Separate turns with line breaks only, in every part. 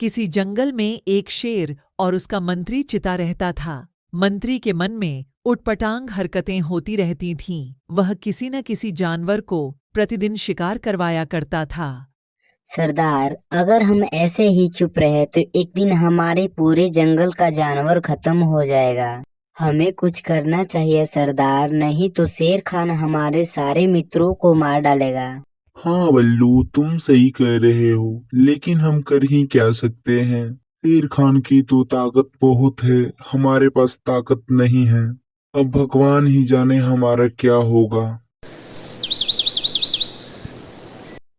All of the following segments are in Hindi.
किसी जंगल में एक शेर और उसका मंत्री चिता रहता था। मंत्री के मन में उटपटांग हरकतें होती रहती थीं। वह किसी न किसी जानवर को प्रतिदिन शिकार करवाया करता था।
सरदार, अगर हम ऐसे ही चुप रहे तो एक दिन हमारे पूरे जंगल का जानवर खत्म हो जाएगा। हमें कुछ करना चाहिए सरदार, नहीं तो शेर खान हमारे सारे मित्रों को मार डालेगा।
हाँ बल्लू, तुम सही कह रहे हो, लेकिन हम कर ही क्या सकते हैं। शेर खान की तो ताकत बहुत है, हमारे पास ताकत नहीं है। अब भगवान ही जाने हमारा क्या होगा।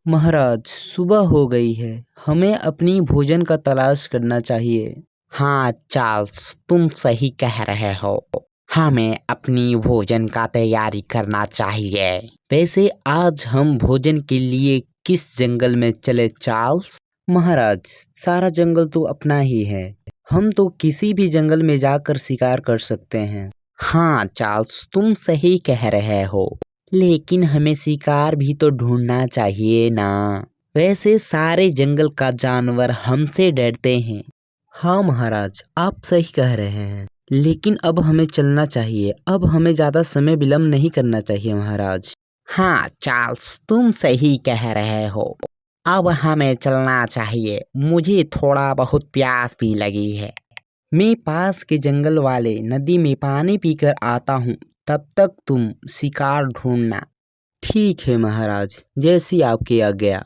महाराज, सुबह हो गई है, हमें अपनी भोजन का तलाश करना चाहिए।
हाँ चार्ल्स, तुम सही कह रहे हो, हमें अपनी भोजन का तैयारी करना चाहिए।
वैसे आज हम भोजन के लिए किस जंगल में चले चार्ल्स? महाराज, सारा जंगल तो अपना ही है, हम तो किसी भी जंगल में जाकर शिकार कर सकते हैं।
हाँ चार्ल्स, तुम सही कह रहे हो, लेकिन हमें शिकार भी तो ढूंढना चाहिए ना।
वैसे सारे जंगल का जानवर हमसे डरते हैं। हाँ महाराज, आप सही कह रहे हैं, लेकिन अब हमें चलना चाहिए। अब हमें ज़्यादा समय विलम्ब नहीं करना चाहिए महाराज।
हाँ चार्ल्स, तुम सही कह रहे हो, अब हमें चलना चाहिए। मुझे थोड़ा बहुत प्यास भी लगी है।
मैं पास के जंगल वाले नदी में पानी पीकर आता हूँ, तब तक तुम शिकार ढूंढना। ठीक है महाराज, जैसी आपकी आज्ञा।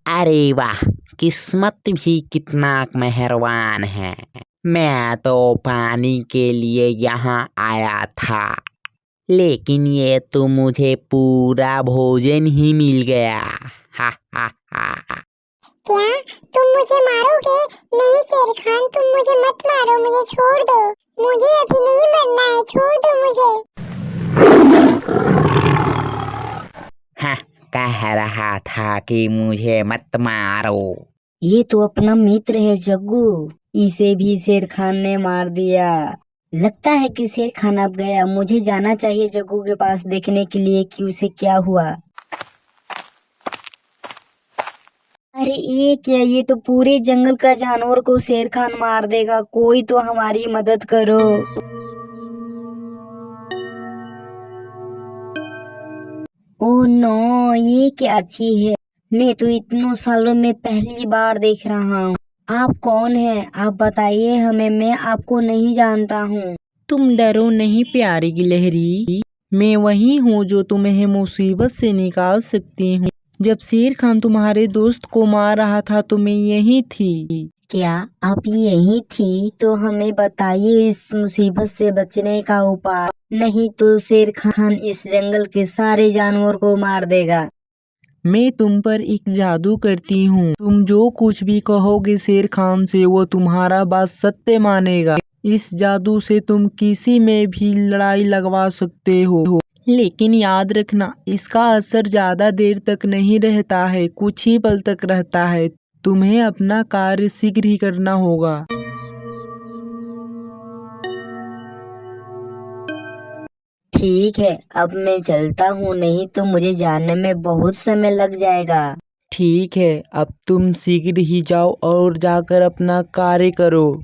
अरे वाह, किस्मत भी कितना मेहरबान है। मैं तो पानी के लिए यहाँ आया था, लेकिन ये तो मुझे पूरा भोजन ही मिल गया। हा हा हा।
क्या तुम मुझे मारोगे? नहीं शेर खान, तुम मुझे मत मारो, मुझे छोड़ दो। मुझे अभी नहीं मरना है, छोड़ दो मुझे।
हाँ, कह रहा था कि मुझे मत मारो।
ये तो अपना मित्र है जग्गू, इसे भी शेर खान ने मार दिया। लगता है कि शेर खान अब गया। मुझे जाना चाहिए जग्गू के पास देखने के लिए कि उसे क्या हुआ। अरे ये क्या, ये तो पूरे जंगल का जानवर को शेर खान मार देगा। कोई तो हमारी मदद करो। ओह नो, ये क्या चीज है? मैं तो इतनों सालों में पहली बार देख रहा हूँ। आप कौन हैं? आप बताइए हमें, मैं आपको नहीं जानता हूँ।
तुम डरो नहीं प्यारी गिलहरी, मैं वही हूँ जो तुम्हें मुसीबत से निकाल सकती हूँ। जब शेर खान तुम्हारे दोस्त को मार रहा था तो मैं यही थी।
क्या आप यही थी? तो हमें बताइए इस मुसीबत से बचने का उपाय, नहीं तो शेर खान इस जंगल के सारे जानवर को मार देगा।
मैं तुम पर एक जादू करती हूँ, तुम जो कुछ भी कहोगे शेर खान से वो तुम्हारा बात सत्य मानेगा। इस जादू से तुम किसी में भी लड़ाई लगवा सकते हो, लेकिन याद रखना इसका असर ज्यादा देर तक नहीं रहता है, कुछ ही पल तक रहता है। तुम्हें अपना कार्य शीघ्र ही करना होगा।
ठीक है, अब मैं चलता हूँ, नहीं तो मुझे जाने में बहुत समय लग जाएगा।
ठीक है, अब तुम शीघ्र ही जाओ और जाकर अपना कार्य करो।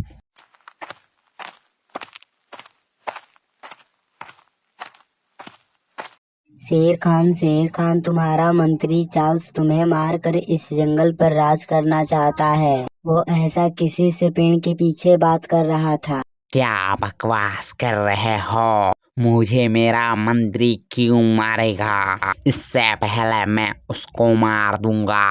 शेर खान तुम्हारा मंत्री चार्ल्स तुम्हें मार कर इस जंगल पर राज करना चाहता है। वो ऐसा किसी से पेड़ के पीछे बात कर रहा था।
क्या बकवास कर रहे हो? मुझे मेरा मंत्री क्यों मारेगा? इससे पहले मैं उसको मार दूंगा।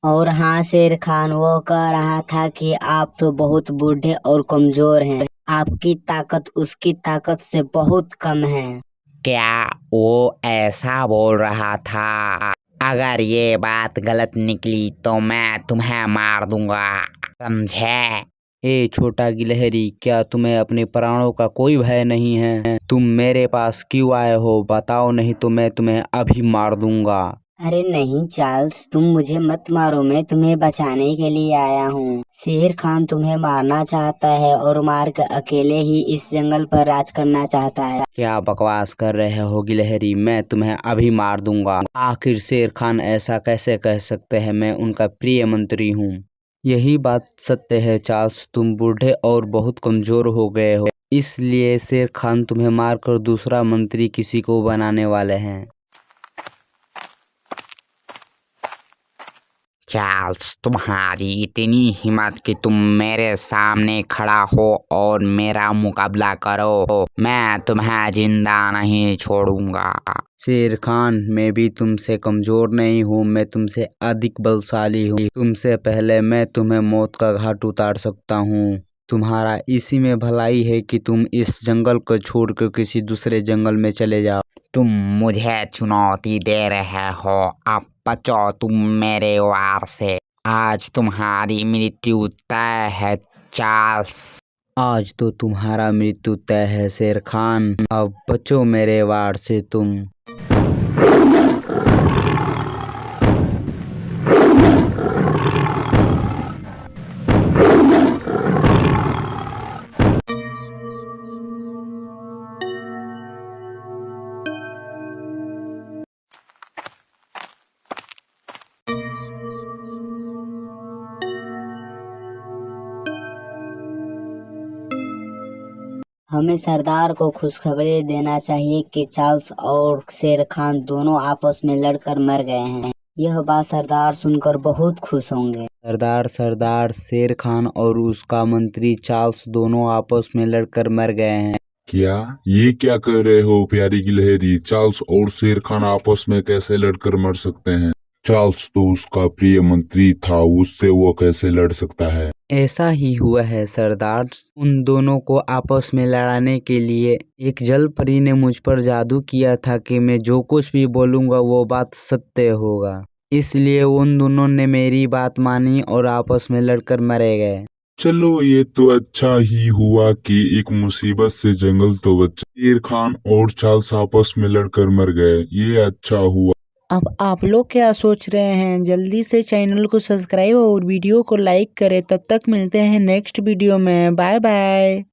और हाँ शेर खान, वो कह रहा था कि आप तो बहुत बूढ़े और कमजोर हैं, आपकी ताकत उसकी ताकत से बहुत कम है।
क्या वो ऐसा बोल रहा था? अगर ये बात गलत निकली तो मैं तुम्हें मार दूंगा, समझे?
ए छोटा गिलहरी, क्या तुम्हें अपने प्राणों का कोई भय नहीं है? तुम मेरे पास क्यों आए हो बताओ, नहीं तो मैं तुम्हें अभी मार दूंगा।
अरे नहीं चार्ल्स, तुम मुझे मत मारो, मैं तुम्हें बचाने के लिए आया हूँ। शेर खान तुम्हें मारना चाहता है और मार कर अकेले ही इस जंगल पर राज करना चाहता है।
क्या बकवास कर रहे हो गिलहरी, मैं तुम्हें अभी मार दूंगा। आखिर शेर खान ऐसा कैसे कह सकते हैं, मैं उनका प्रिय मंत्री हूँ। यही बात सत्य है चार्ल्स, तुम बूढ़े और बहुत कमजोर हो गए हो, इसलिए शेर खान तुम्हें मारकर दूसरा मंत्री किसी को बनाने वाले हैं। चार्ल्स, तुम्हारी इतनी हिम्मत कि तुम मेरे सामने खड़ा हो और मेरा मुकाबला करो, मैं तुम्हें जिंदा नहीं छोड़ूंगा। शेर खान, मैं भी तुमसे कमजोर नहीं हूँ, मैं तुमसे अधिक बलशाली हूँ। तुमसे पहले मैं तुम्हें मौत का घाट उतार सकता हूँ। तुम्हारा इसी में भलाई है कि तुम इस जंगल को छोड़कर किसी दूसरे जंगल में चले जाओ। तुम मुझे चुनौती दे रहे हो, अब बचो तुम मेरे वार से। आज तुम्हारी मृत्यु तय है चार्ल्स। आज तो तुम्हारा मृत्यु तय है शेर खान, अब बचो मेरे वार से तुम।
हमें सरदार को खुशखबरी देना चाहिए कि चार्ल्स और शेर खान दोनों आपस में लड़कर मर गए हैं। यह बात सरदार सुनकर बहुत खुश होंगे।
सरदार, शेर खान और उसका मंत्री चार्ल्स दोनों आपस में लड़कर मर गए हैं।
क्या ये क्या कह रहे हो प्यारी गिलहरी? चार्ल्स और शेर खान आपस में कैसे लड़कर मर सकते हैं? चार्ल्स तो उसका प्रिय मंत्री था, उससे वो कैसे लड़ सकता है?
ऐसा ही हुआ है सरदार, उन दोनों को आपस में लड़ाने के लिए एक जल परी ने मुझ पर जादू किया था कि मैं जो कुछ भी बोलूंगा वो बात सत्य होगा, इसलिए उन दोनों ने मेरी बात मानी और आपस में लड़कर मरे गए।
चलो ये तो अच्छा ही हुआ कि एक मुसीबत से जंगल तो बचा। शेर खान और चार्ल्स आपस में लड़कर मर गए, ये अच्छा हुआ।
अब आप लोग क्या सोच रहे हैं? जल्दी से चैनल को सब्सक्राइब और वीडियो को लाइक करें। तब तक मिलते हैं नेक्स्ट वीडियो में। Bye bye.